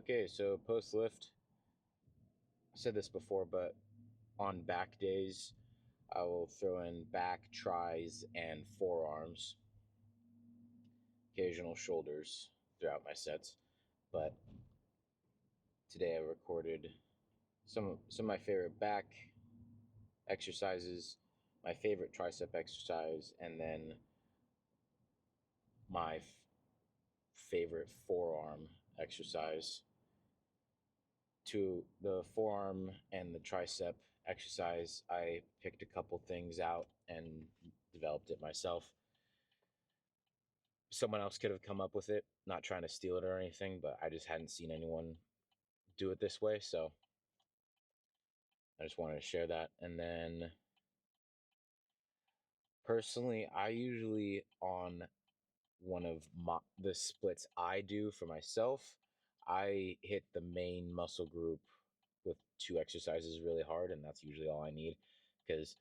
Okay, so post lift, I said this before, but on back days, I will throw in back, tries, and forearms, occasional shoulders throughout my sets. But today I recorded some of my favorite back exercises, my favorite tricep exercise, and then my favorite forearm exercise. To the forearm and the tricep exercise, I picked a couple things out and developed it myself. Someone else could have come up with it, not trying to steal it or anything, but I just hadn't seen anyone do it this way, so I just wanted to share that. And then personally, I usually on one of the splits I do for myself, I hit the main muscle group with two exercises really hard, and that's usually all I need because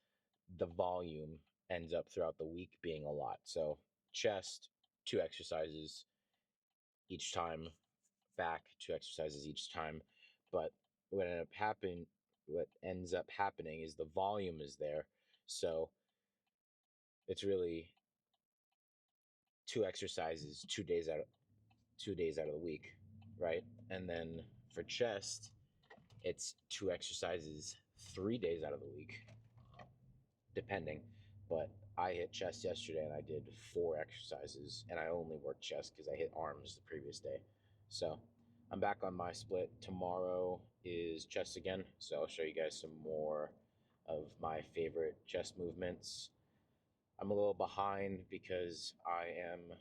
the volume ends up throughout the week being a lot. So chest, two exercises each time, back, two exercises each time. But what ends up happening is the volume is there. So it's really two exercises 2 days out of the week, right? And then for chest, it's two exercises 3 days out of the week, depending. But I hit chest yesterday and I did 4 exercises, and I only worked chest because I hit arms the previous day. So I'm back on my split. Tomorrow is chest again, so I'll show you guys some more of my favorite chest movements. I'm a little behind because I am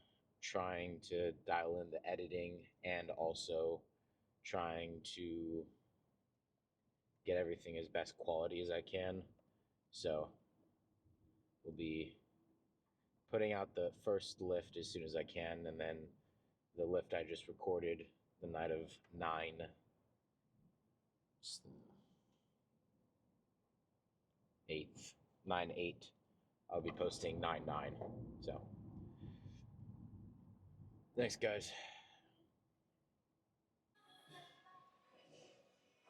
trying to dial in the editing and also trying to get everything as best quality as I can. So we'll be putting out the first lift as soon as I can, and then the lift I just recorded the night of 9/8th, 9/8. I'll be posting 9/9. So thanks, guys.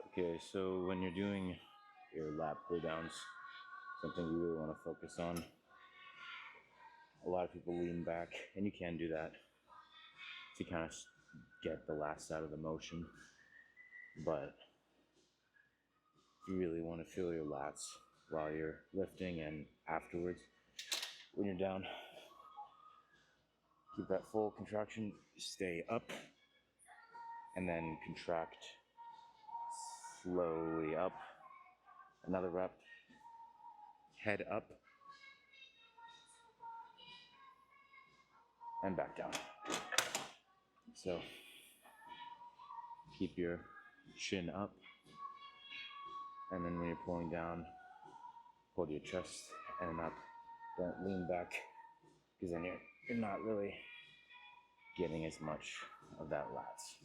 Okay, so when you're doing your lat pull downs, something you really want to focus on. A lot of people lean back, and you can do that to kind of get the last out of the motion. But you really want to feel your lats while you're lifting and afterwards when you're down. Keep that full contraction, stay up, and then contract slowly up. Another rep, head up, and back down. So keep your chin up, and then when you're pulling down, hold your chest and up. Don't lean back, because then you're not really getting as much of that lats.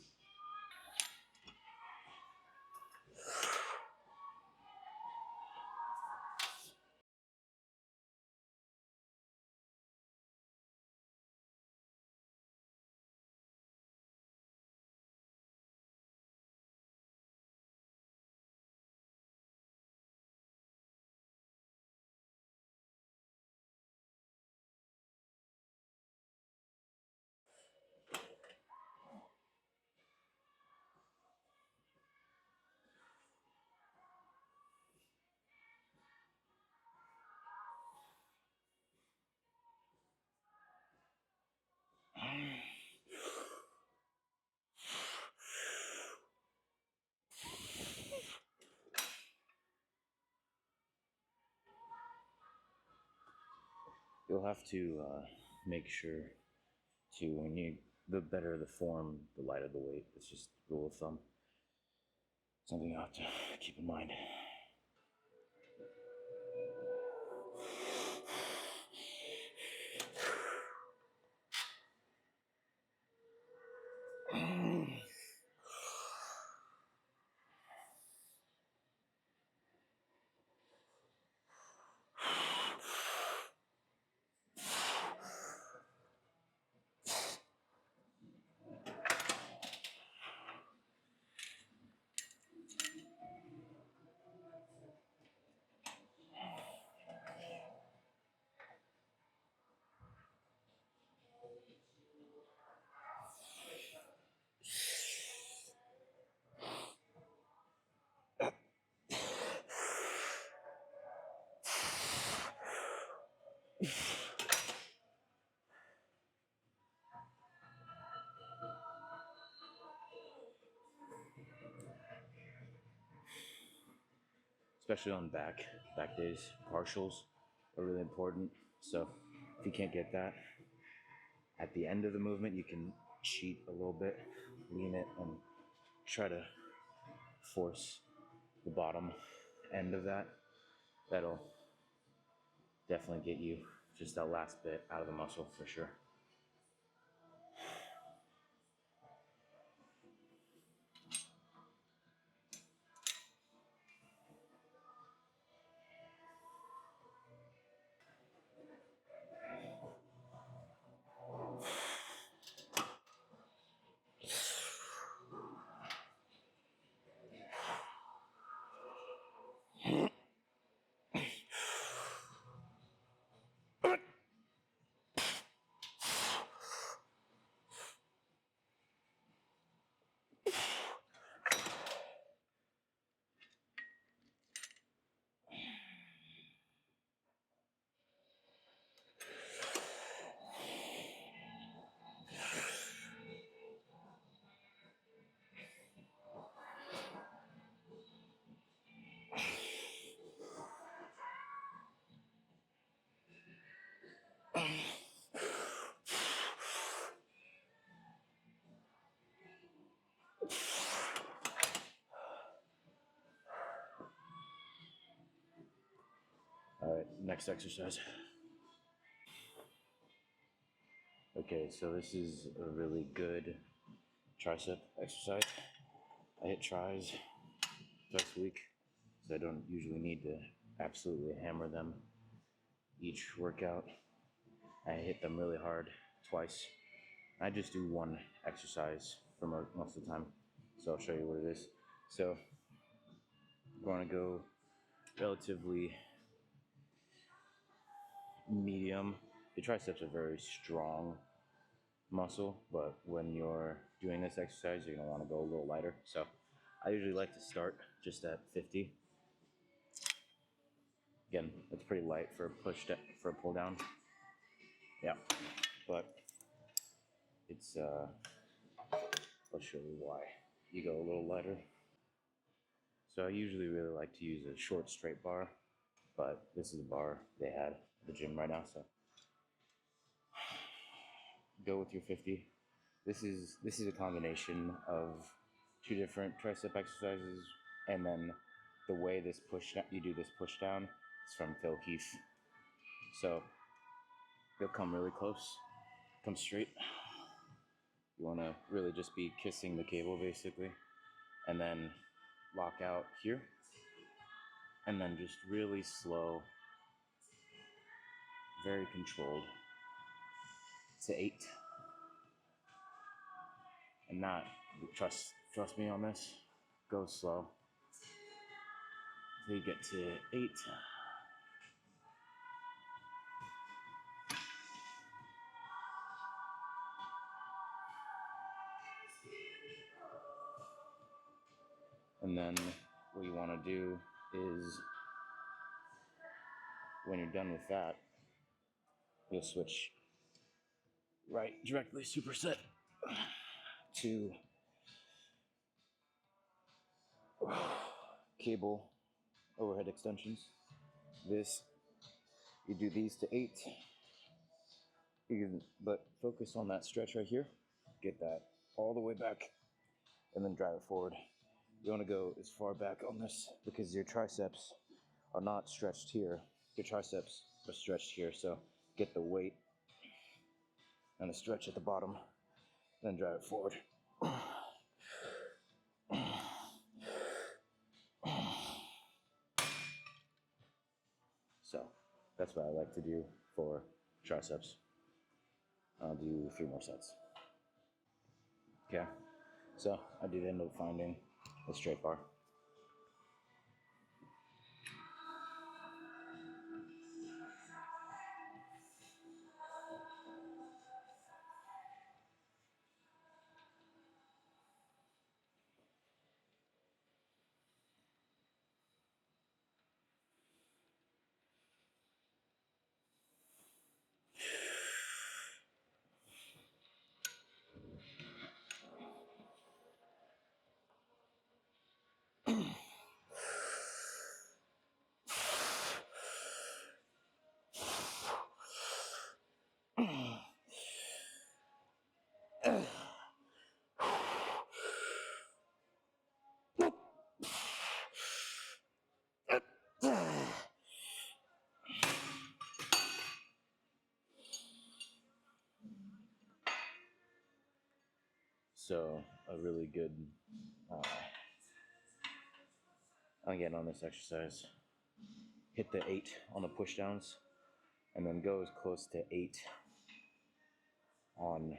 You'll have to make sure to, the better the form, the lighter the weight. It's just rule of thumb. Something you have to keep in mind. Especially on back days, partials are really important. So if you can't get that at the end of the movement, you can cheat a little bit, lean it, and try to force the bottom end of that. That'll definitely get you just that last bit out of the muscle for sure. All right, next exercise. Okay, so this is a really good tricep exercise. I hit tries twice a week, so I don't usually need to absolutely hammer them each workout. I hit them really hard twice. I just do one exercise for most of the time, so I'll show you what it is. So I'm going to go relatively medium. The triceps are very strong muscle, but when you're doing this exercise, you're gonna want to go a little lighter. So I usually like to start just at 50. Again, it's pretty light for a for a pull down. Yeah, but it's I'll show you why. You go a little lighter. So I usually really like to use a short straight bar, but this is a bar they had at the gym right now, so go with your 50. This is a combination of two different tricep exercises, and then the way you do this push down is from Phil Heath. So you'll come really close, come straight. You want to really just be kissing the cable basically, and then lock out here, and then just really slow, very controlled to 8, and not trust me on this. Go slow until you get to 8. And then what you want to do is, when you're done with that, you'll switch right directly superset to cable overhead extensions. You do these to 8. But focus on that stretch right here. Get that all the way back, and then drive it forward. You want to go as far back on this because your triceps are not stretched here. Your triceps are stretched here. So get the weight and the stretch at the bottom, then drive it forward. So that's what I like to do for triceps. I'll do 3 more sets. Okay, so I did end up finding a straight bar. So a really good, again on this exercise, hit the 8 on the push downs, and then go as close to 8 on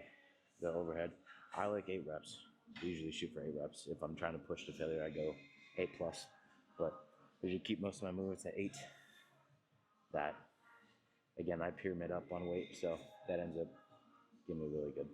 the overhead. I like 8 reps. I usually shoot for 8 reps. If I'm trying to push to failure, I go 8 plus. But I usually keep most of my movements at 8. That, again, I pyramid up on weight, so that ends up getting me really good.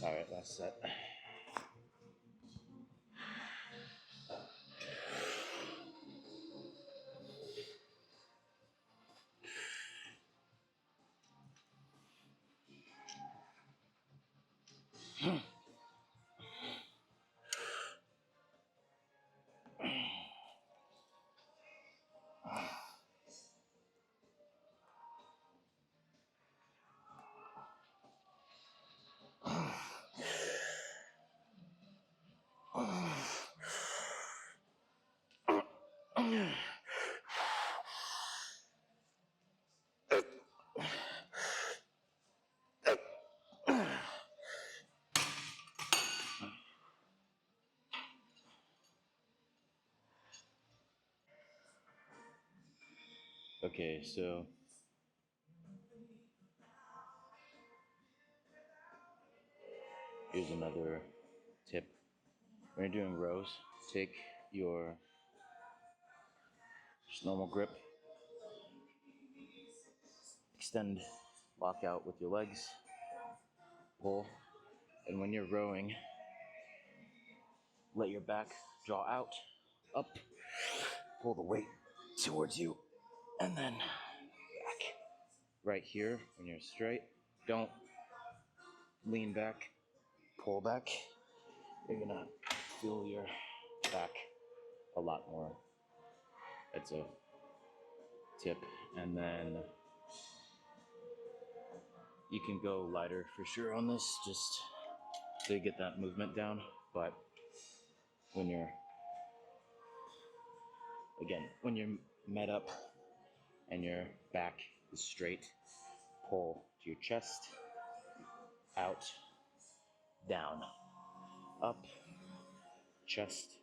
All right, last set. Okay, so here's another tip. When you're doing rows, take your just normal grip, extend, lock out with your legs, pull, and when you're rowing, let your back draw out, up, pull the weight towards you, and then back. Right here, when you're straight, don't lean back, pull back. You're gonna feel your back a lot more. That's a tip. And then you can go lighter for sure on this, just to get that movement down. But when you're, again, when you're met up and your back is straight, pull to your chest, out, down, up, chest,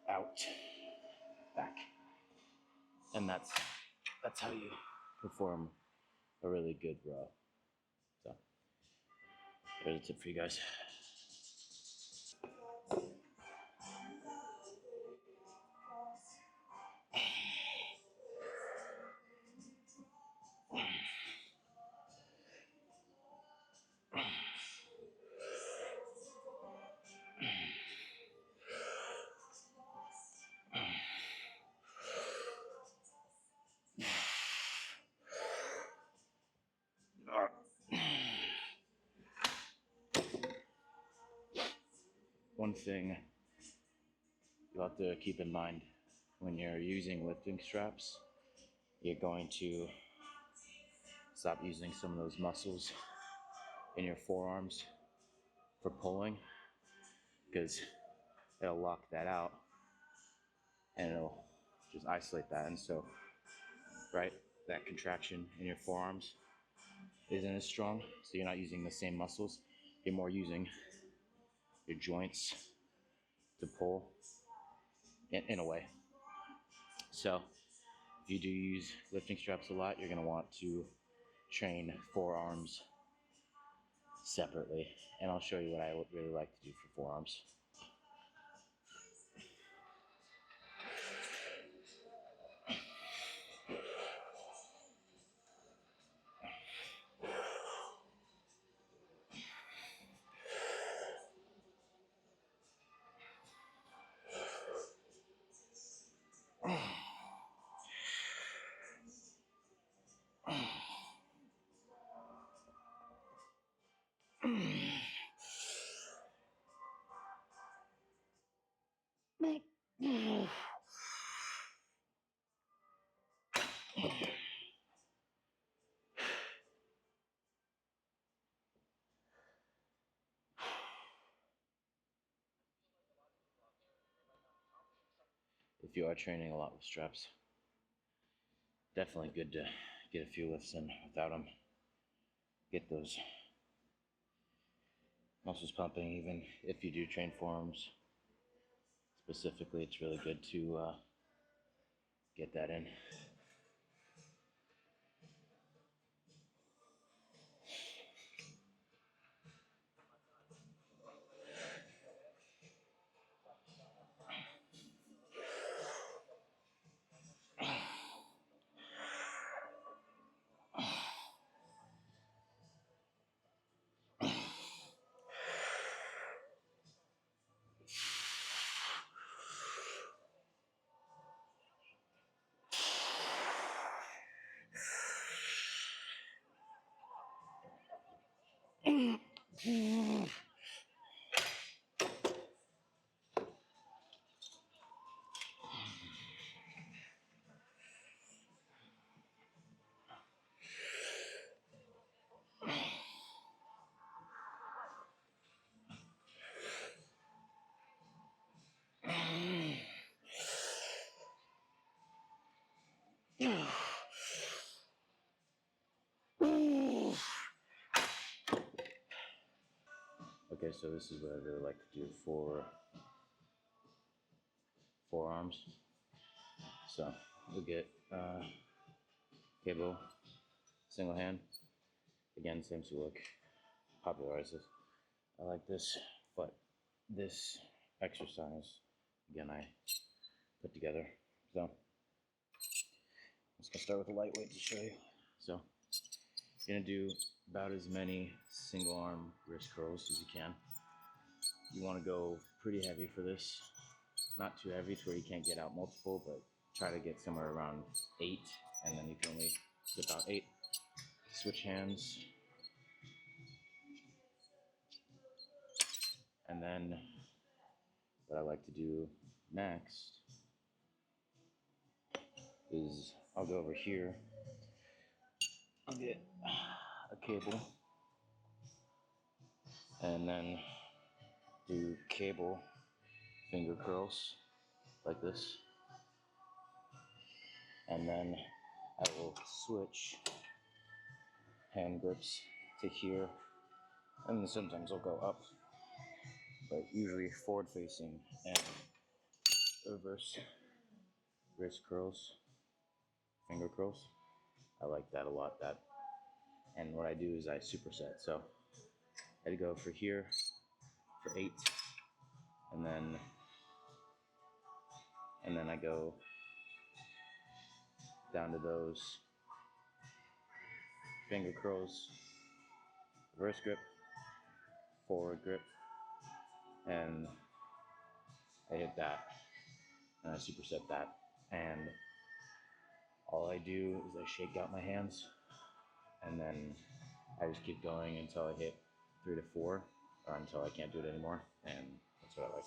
out, back. And that's how you perform a really good row. So there's a tip for you guys. one thing you have to keep in mind when you're using lifting straps, you're going to stop using some of those muscles in your forearms for pulling, because it'll lock that out and it'll just isolate that. And so, right, that contraction in your forearms isn't as strong, so you're not using the same muscles. You're more using your joints to pull in a way. So if you do use lifting straps a lot, you're going to want to train forearms separately, and I'll show you what I would really like to do for forearms. If you are training a lot with straps, definitely good to get a few lifts in without them. Get those muscles pumping. Even if you do train forearms specifically, it's really good to get that in. Okay, so this is what I really like to do for forearms. So we'll get cable, single hand. Again, same Suluk popularizes. I like this, but this exercise, again, I put together. So I'm just gonna start with a lightweight to show you. So you're gonna do about as many single arm wrist curls as you can. You want to go pretty heavy for this, not too heavy to where you can't get out multiple, but try to get somewhere around 8, and then you can only get out 8. Switch hands, and then what I like to do next is I'll go over here, I'll get a cable, and then do cable finger curls like this, and then I will switch hand grips to here, and then sometimes I'll go up, but usually forward facing and reverse wrist curls, finger curls. I like that a lot. That, and what I do is I superset. So I'd go for here for 8, and then I go down to those finger curls, reverse grip, forward grip, and I hit that, and I superset that, and all I do is I shake out my hands, and then I just keep going until I hit 3 to 4, or until I can't do it anymore, and That's what I like.